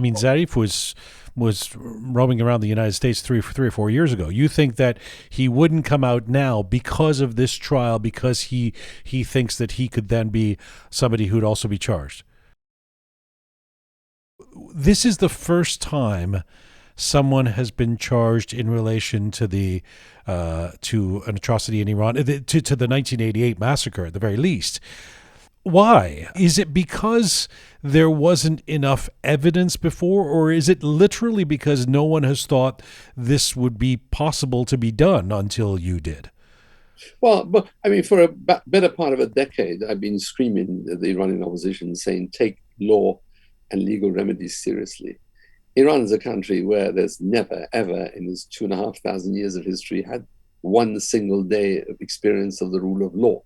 mean, Zarif was roaming around the United States three or 4 years ago. You think that he wouldn't come out now because of this trial, because he thinks that he could then be somebody who'd also be charged? This is the first time someone has been charged in relation to the to an atrocity in Iran, to the 1988 massacre at the very least. Why? Is it because there wasn't enough evidence before, or is it literally because no one has thought this would be possible to be done until you did? Well, but I mean, for a better part of a decade, I've been screaming at the Iranian opposition, saying, take law and legal remedies seriously. Iran is a country where there's never, ever in its 2,500 years of history had one single day of experience of the rule of law.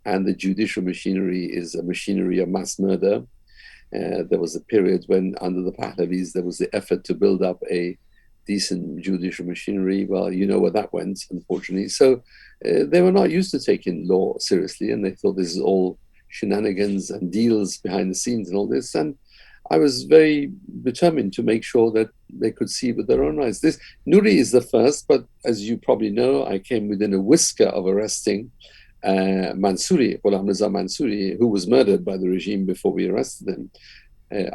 And the judicial machinery is a machinery of mass murder. There was a period when, under the Pahlavis, there was the effort to build up a decent judicial machinery. Well, you know where that went, unfortunately. So they were not used to taking law seriously, and they thought this is all shenanigans and deals behind the scenes and all this. And I was very determined to make sure that they could see with their own eyes. This Nouri is the first, but as you probably know, I came within a whisker of arresting Mansouri, Ghulam Reza Mansouri, who was murdered by the regime before we arrested him.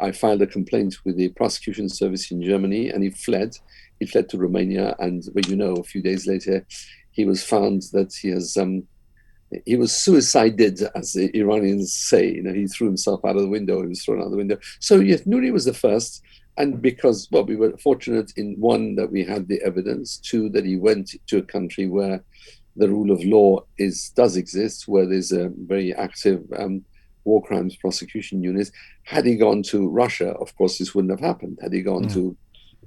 I filed a complaint with the prosecution service in Germany, and he fled. He fled to Romania, and well, you know, a few days later, he was found that he was suicided, as the Iranians say. You know, he threw himself out of the window. He was thrown out of the window. So yes, Nouri was the first, and because, well, we were fortunate in one, that we had the evidence; two, that he went to a country where the rule of law does exist, where there's a very active war crimes prosecution unit. Had he gone to Russia, of course, this wouldn't have happened. Had he gone to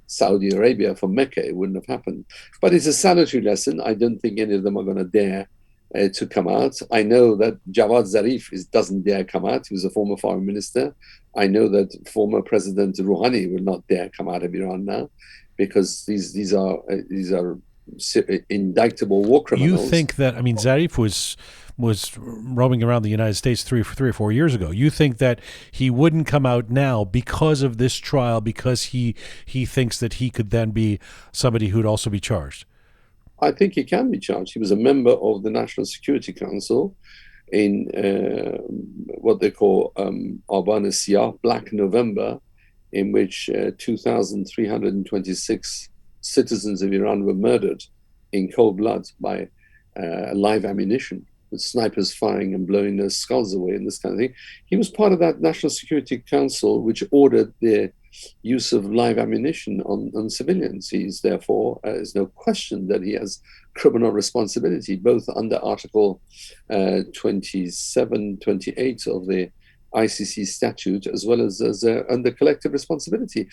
Saudi Arabia from Mecca, it wouldn't have happened. But it's a salutary lesson. I don't think any of them are going to dare to come out. I know that Javad Zarif doesn't dare come out. He was a former foreign minister. I know that former President Rouhani will not dare come out of Iran now, because these are indictable war You criminals. think that, I mean, Zarif was roaming around the United States three or 4 years ago. You think that he wouldn't come out now because of this trial, because he thinks that he could then be somebody who'd also be charged? I think he can be charged. He was a member of the National Security Council in what they call Arban Siyah, Black November, in which 2,326 citizens of Iran were murdered in cold blood by live ammunition, with snipers firing and blowing their skulls away and this kind of thing. He was part of that National Security Council which ordered the use of live ammunition on civilians. He's therefore, there's no question that he has criminal responsibility, both under Article 27, 28 of the ICC statute, as well as under collective responsibility.